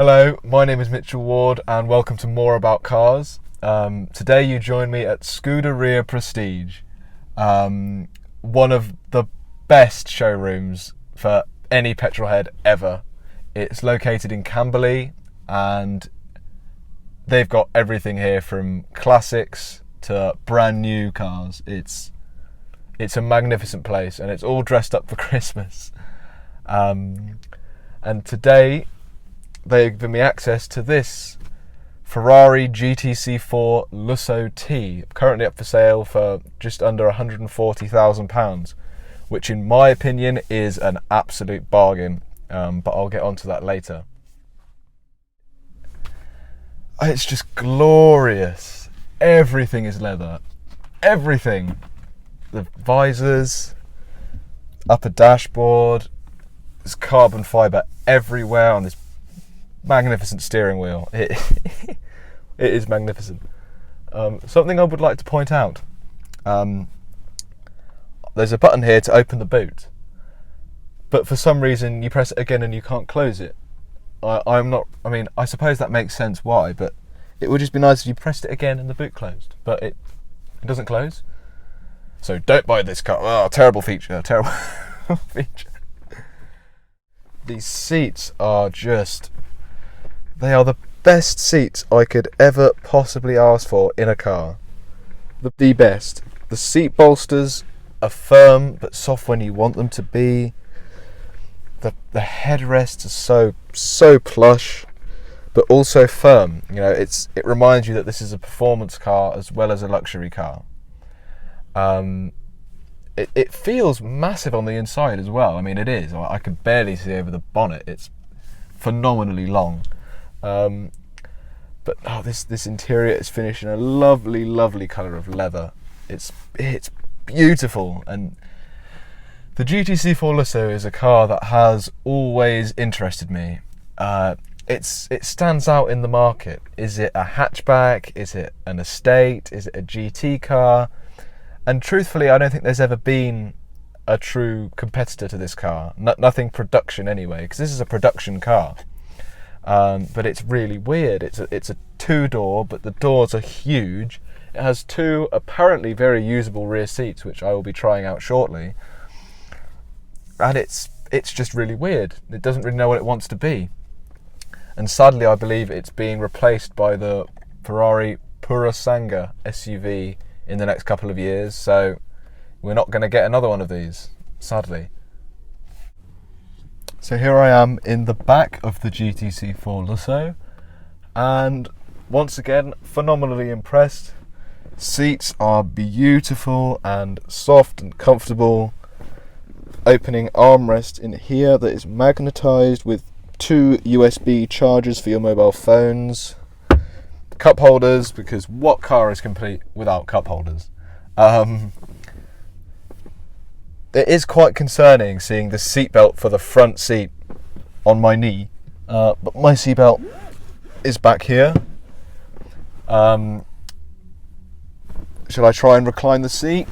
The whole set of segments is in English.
Hello, my name is Mitchell Ward and welcome to More About Cars. Today you join me at Scuderia Prestige, one of the best showrooms for any petrolhead ever. It's located in Camberley and they've got everything here from classics to brand new cars. It's a magnificent place and it's all dressed up for Christmas. And today they've given me access to this Ferrari GTC4Lusso T, currently up for sale for just under £140,000, which in my opinion is an absolute bargain, but I'll get onto that later. It's just glorious. Everything is leather. Everything. The visors, upper dashboard, there's carbon fibre everywhere on this magnificent steering wheel. It is magnificent. Something I would like to point out. There's a button here to open the boot, but for some reason you press it again and you can't close it. I suppose that makes sense why, but it would just be nice if you pressed it again and the boot closed, but it doesn't close. So don't buy this car. Oh, terrible feature. Terrible feature. These seats are they are the best seats I could ever possibly ask for in a car. The best. The seat bolsters are firm but soft when you want them to be. The headrests are so plush but also firm. You know, it reminds you that this is a performance car as well as a luxury car. It feels massive on the inside as well. I mean, it is. I could barely see over the bonnet. It's phenomenally long. But this interior is finished in a lovely colour of leather. It's beautiful, and the GTC4Lusso is a car that has always interested me. It stands out in the market. Is it a hatchback? Is it an estate? Is it a GT car? And truthfully, I don't think there's ever been a true competitor to this car. Nothing production anyway, because this is a production car. But it's really weird. It's a two-door, but the doors are huge. It has two apparently very usable rear seats, which I will be trying out shortly. And it's just really weird. It doesn't really know what it wants to be. And sadly, I believe it's being replaced by the Ferrari Purosangue SUV in the next couple of years. So we're not going to get another one of these, sadly. So here I am in the back of the GTC4Lusso, and once again, phenomenally impressed. Seats are beautiful and soft and comfortable. Opening armrest in here that is magnetised with two USB chargers for your mobile phones. Cup holders, because what car is complete without cup holders? It is quite concerning seeing the seatbelt for the front seat on my knee, but my seatbelt is back here. Shall I try and recline the seat?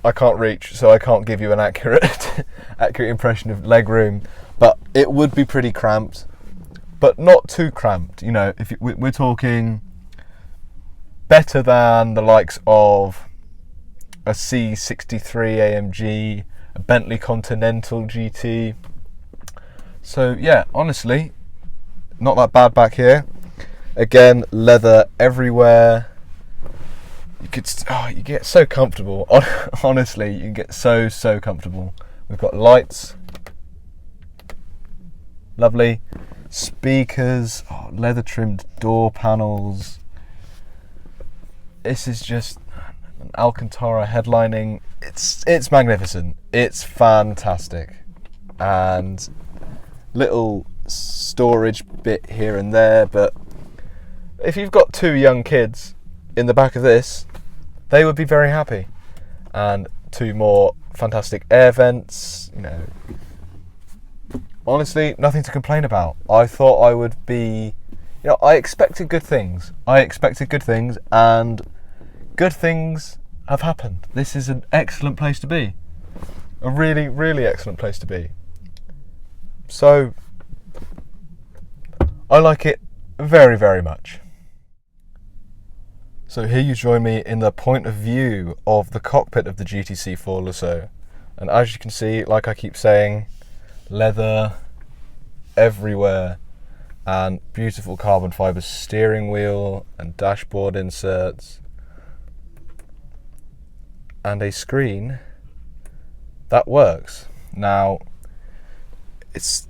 I can't reach, so I can't give you an accurate impression of leg room, but it would be pretty cramped, but not too cramped. You know, if we're talking better than the likes of a C63 AMG, a Bentley Continental GT. So yeah, honestly, not that bad back here. Again, leather everywhere. You get so comfortable. Honestly, you get so comfortable. We've got lights, lovely speakers, leather trimmed door panels. This is just an Alcantara headlining. It's magnificent. It's fantastic. And little storage bit here and there, but if you've got two young kids in the back of this, they would be very happy. And two more fantastic air vents, you know. Honestly, nothing to complain about. I thought I would be, I expected good things. And good things have happened. This is an excellent place to be. A really, really excellent place to be. So I like it very, very much. So here you join me in the point of view of the cockpit of the GTC4Lusso. And as you can see, like I keep saying, leather everywhere and beautiful carbon fibre steering wheel and dashboard inserts and a screen that works. Now,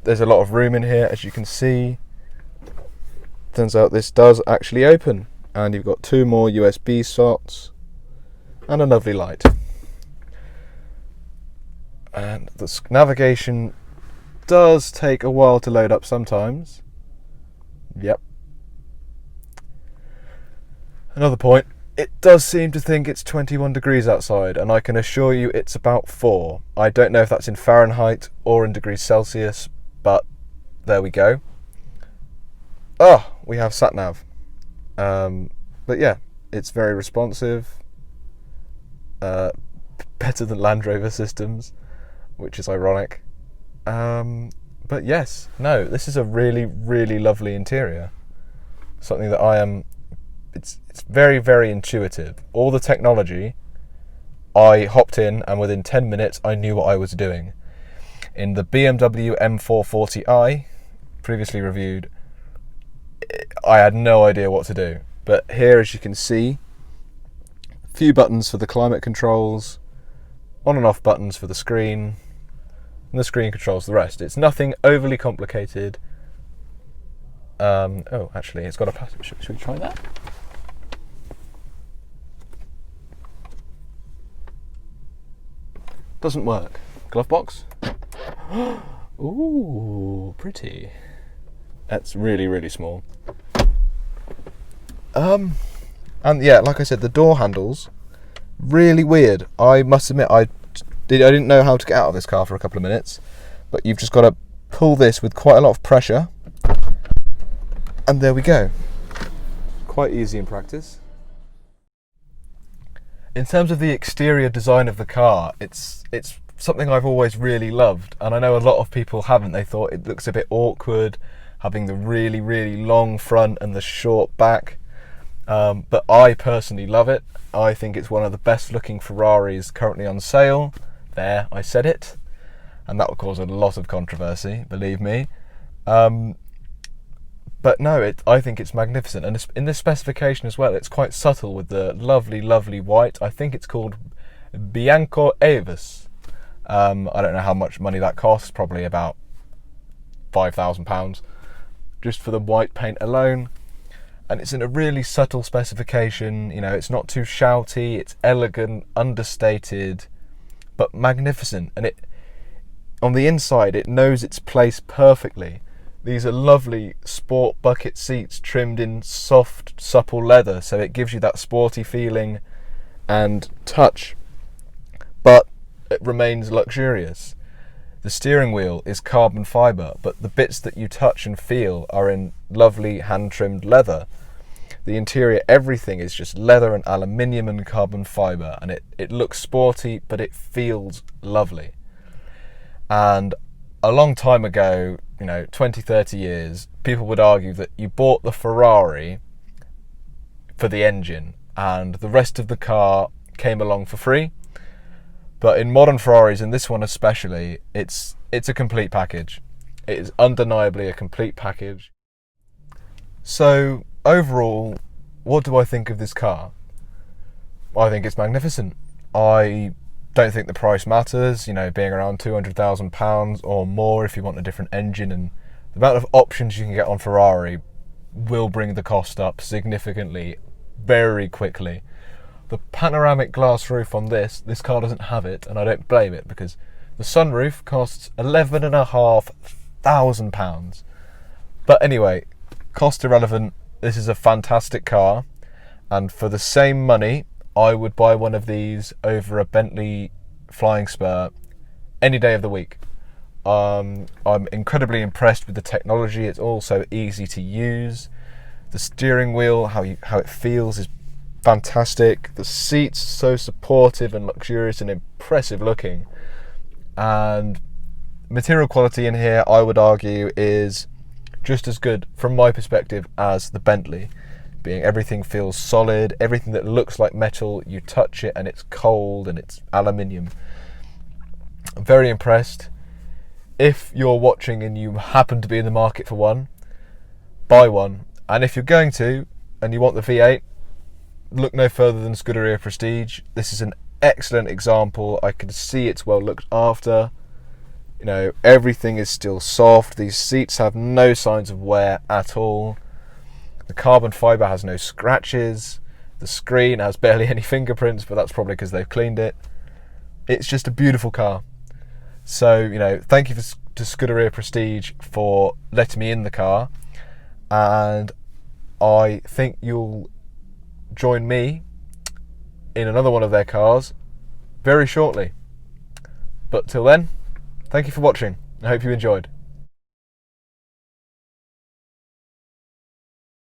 there's a lot of room in here, as you can see. Turns out this does actually open, and you've got 2 more USB slots and a lovely light. And the navigation does take a while to load up sometimes. Yep. Another point, it does seem to think it's 21 degrees outside, and I can assure you it's about 4. I don't know if that's in Fahrenheit or in degrees Celsius, but there we go. Oh, we have sat-nav. But yeah, it's very responsive. Better than Land Rover systems, which is ironic. But yes, no, this is a really, really lovely interior. Something that it's very, very intuitive. All the technology, I hopped in and within 10 minutes I knew what I was doing. In the BMW M440i, previously reviewed, I had no idea what to do. But here, as you can see, a few buttons for the climate controls, on and off buttons for the screen, and the screen controls the rest. It's nothing overly complicated. Oh, actually, it's got a plastic. Should we try that? Doesn't work. Glove box. Ooh, pretty. That's really, really small. And yeah, like I said, the door handles, really weird. I must admit, I didn't know how to get out of this car for a couple of minutes, but you've just got to pull this with quite a lot of pressure, and there we go. Quite easy in practice. In terms of the exterior design of the car, it's something I've always really loved, and I know a lot of people haven't. They thought it looks a bit awkward, having the really, really long front and the short back. But I personally love it. I think it's one of the best looking Ferraris currently on sale. There, I said it. And that will cause a lot of controversy, believe me. But no, I think it's magnificent. And in this specification as well, it's quite subtle with the lovely, lovely white. I think it's called Bianco Avis. I don't know how much money that costs, probably about £5,000 just for the white paint alone. And it's in a really subtle specification. You know, it's not too shouty, it's elegant, understated, but magnificent. And on the inside, it knows its place perfectly. These are lovely sport bucket seats trimmed in soft, supple leather, so it gives you that sporty feeling and touch, but it remains luxurious. The steering wheel is carbon fibre, but the bits that you touch and feel are in lovely hand-trimmed leather. The interior, everything is just leather and aluminium and carbon fibre, and it looks sporty, but it feels lovely. And a long time ago, 20, 30 years, people would argue that you bought the Ferrari for the engine, and the rest of the car came along for free. But in modern Ferraris, and this one especially, it's a complete package. It is undeniably a complete package. So overall, what do I think of this car? I think it's magnificent. I don't think the price matters, being around £200,000 or more if you want a different engine, and the amount of options you can get on Ferrari will bring the cost up significantly, very quickly. The panoramic glass roof on this car doesn't have it, and I don't blame it, because the sunroof costs £11,500. But anyway, cost irrelevant, this is a fantastic car, and for the same money, I would buy one of these over a Bentley Flying Spur any day of the week. I'm incredibly impressed with the technology. It's also easy to use. The steering wheel, how it feels, is fantastic. The seats so supportive and luxurious and impressive looking, and material quality in here, I would argue, is just as good from my perspective as the Bentley, being everything feels solid, everything that looks like metal, you touch it and it's cold and it's aluminium. I'm very impressed. If you're watching and you happen to be in the market for one, buy one. And if you're going to and you want the V8, look no further than Scuderia Prestige. This is an excellent example. I can see it's well looked after. You know, everything is still soft. These seats have no signs of wear at all. The carbon fibre has no scratches. The screen has barely any fingerprints, but that's probably because they've cleaned it. It's just a beautiful car. So, you know, thank you to Scuderia Prestige for letting me in the car. And I think you'll join me in another one of their cars very shortly. But till then, thank you for watching. I hope you enjoyed.